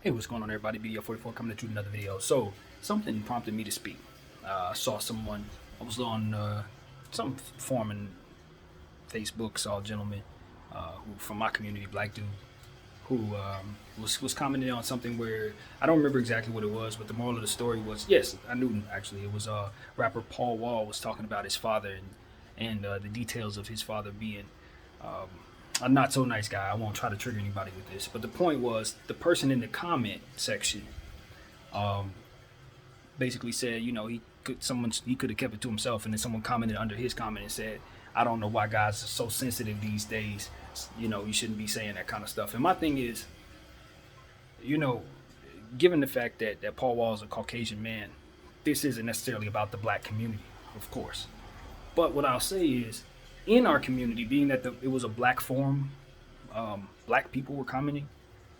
Hey, what's going on, everybody? BDO44 coming at you with another video. So, something prompted me to speak. I saw someone, I was on some forum in Facebook, saw a gentleman who, from my community, black dude, who was commenting on something where I don't remember exactly what it was, but the moral of the story was yes, I knew actually. It was rapper Paul Wall was talking about his father and the details of his father being um, a not so nice guy. I won't try to trigger anybody with this, but the point was the person in the comment section um, basically said, he could have kept it to himself, and then someone commented under his comment and said, "I don't know why guys are so sensitive these days. You shouldn't be saying that kind of stuff." And my thing is, you know, given the fact that Paul Wall is a Caucasian man, this isn't necessarily about the black community, of course. But what I'll say is, in our community, being that it was a black forum, black people were commenting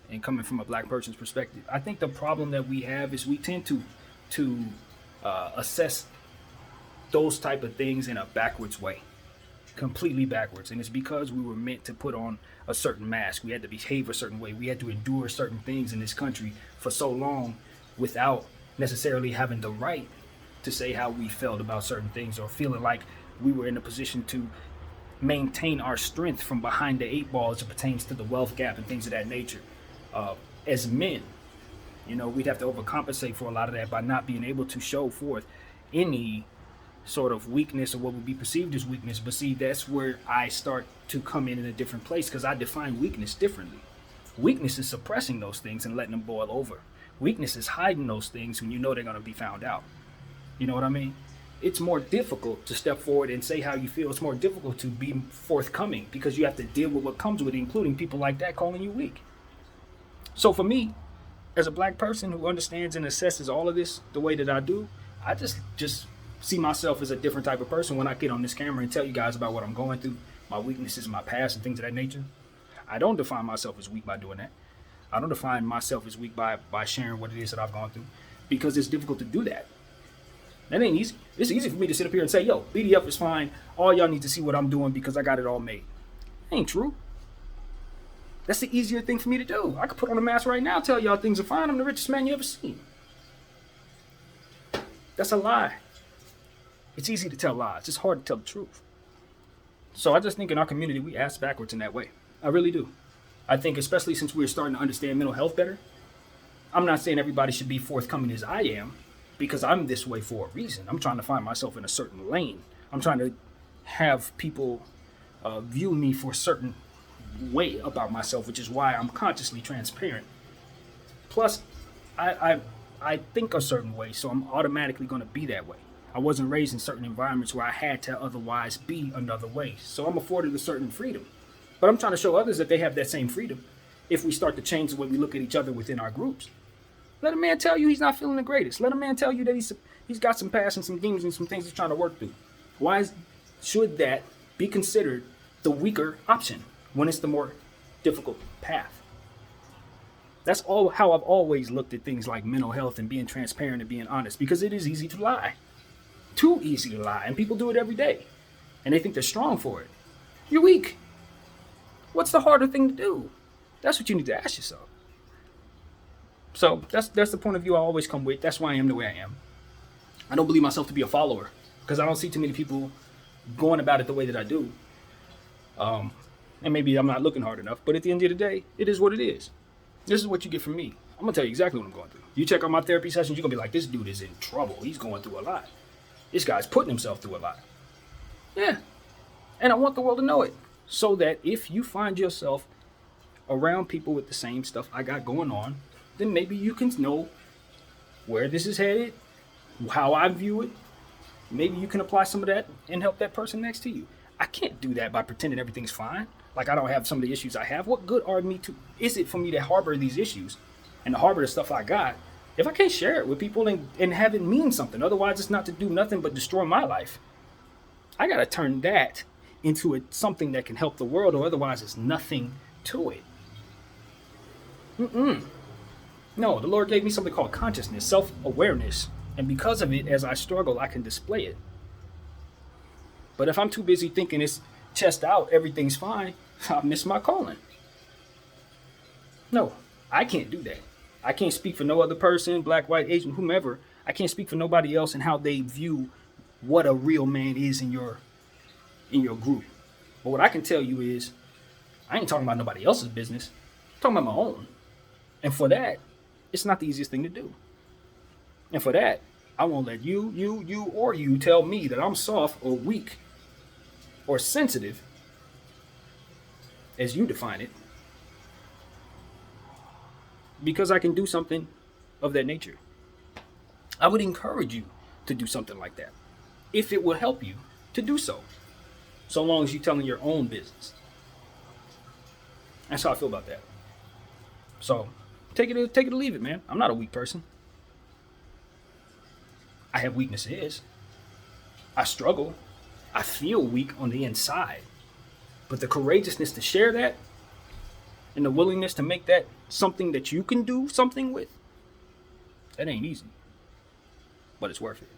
and coming from a black person's perspective. I think the problem that we have is we tend to assess those type of things in a backwards way, completely backwards. And it's because we were meant to put on a certain mask. We had to behave a certain way. We had to endure certain things in this country for so long without necessarily having the right to say how we felt about certain things, or feeling like we were in a position to maintain our strength from behind the eight ball as it pertains to the wealth gap and things of that nature. As men, we'd have to overcompensate for a lot of that by not being able to show forth any sort of weakness or what would be perceived as weakness. But see, that's where I start to come in a different place, because I define weakness differently. Weakness is suppressing those things and letting them boil over. Weakness is hiding those things when you know they're going to be found out. You know what I mean? It's more difficult to step forward and say how you feel. It's more difficult to be forthcoming because you have to deal with what comes with it, including people like that calling you weak. So for me, as a black person who understands and assesses all of this the way that I do, I just see myself as a different type of person when I get on this camera and tell you guys about what I'm going through, my weaknesses, my past, and things of that nature. I don't define myself as weak by doing that. I don't define myself as weak by sharing what it is that I've gone through, because it's difficult to do that. That ain't easy. It's easy for me to sit up here and say, yo, BDF is fine. All y'all need to see what I'm doing because I got it all made. Ain't true. That's the easier thing for me to do. I could put on a mask right now, tell y'all things are fine. I'm the richest man you ever seen. That's a lie. It's easy to tell lies. It's hard to tell the truth. So I just think in our community, we ass backwards in that way. I really do. I think especially since we're starting to understand mental health better, I'm not saying everybody should be forthcoming as I am, because I'm this way for a reason. I'm trying to find myself in a certain lane. I'm trying to have people view me for a certain way about myself, which is why I'm consciously transparent. Plus, I think a certain way, so I'm automatically going to be that way. I wasn't raised in certain environments where I had to otherwise be another way. So I'm afforded a certain freedom. But I'm trying to show others that they have that same freedom if we start to change the way we look at each other within our groups. Let a man tell you he's not feeling the greatest. Let a man tell you that he's got some past and some demons and some things he's trying to work through. Should that be considered the weaker option when it's the more difficult path? That's all how I've always looked at things like mental health and being transparent and being honest, because it is easy to lie. Too easy to lie, and people do it every day. And they think they're strong for it. You're weak. What's the harder thing to do? That's what you need to ask yourself. So that's the point of view I always come with. That's why I am the way I am. I don't believe myself to be a follower because I don't see too many people going about it the way that I do. And maybe I'm not looking hard enough, but at the end of the day, it is what it is. This is what you get from me. I'm going to tell you exactly what I'm going through. You check out my therapy sessions, you're going to be like, this dude is in trouble. He's going through a lot. This guy's putting himself through a lot. Yeah. And I want the world to know it, so that if you find yourself around people with the same stuff I got going on, then maybe you can know where this is headed, how I view it. Maybe you can apply some of that and help that person next to you. I can't do that by pretending everything's fine, like I don't have some of the issues I have. What good is it for me to harbor these issues and to harbor the stuff I got if I can't share it with people and have it mean something? Otherwise, it's not to do nothing but destroy my life. I got to turn that into something that can help the world, or otherwise it's nothing to it. No, the Lord gave me something called consciousness, self-awareness. And because of it, as I struggle, I can display it. But if I'm too busy thinking it's chest out, everything's fine, I miss my calling. No, I can't do that. I can't speak for no other person, black, white, Asian, whomever. I can't speak for nobody else and how they view what a real man is in your group. But what I can tell you is, I ain't talking about nobody else's business. I'm talking about my own. And for that, it's not the easiest thing to do. And for that, I won't let you tell me that I'm soft or weak or sensitive, as you define it, because I can do something of that nature. I would encourage you to do something like that if it will help you to do so, so long as you're telling your own business. That's how I feel about that. So take it or leave it, man. I'm not a weak person. I have weaknesses. I struggle. I feel weak on the inside. But the courageousness to share that and the willingness to make that something that you can do something with, that ain't easy. But it's worth it.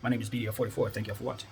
My name is BDL44. Thank y'all for watching.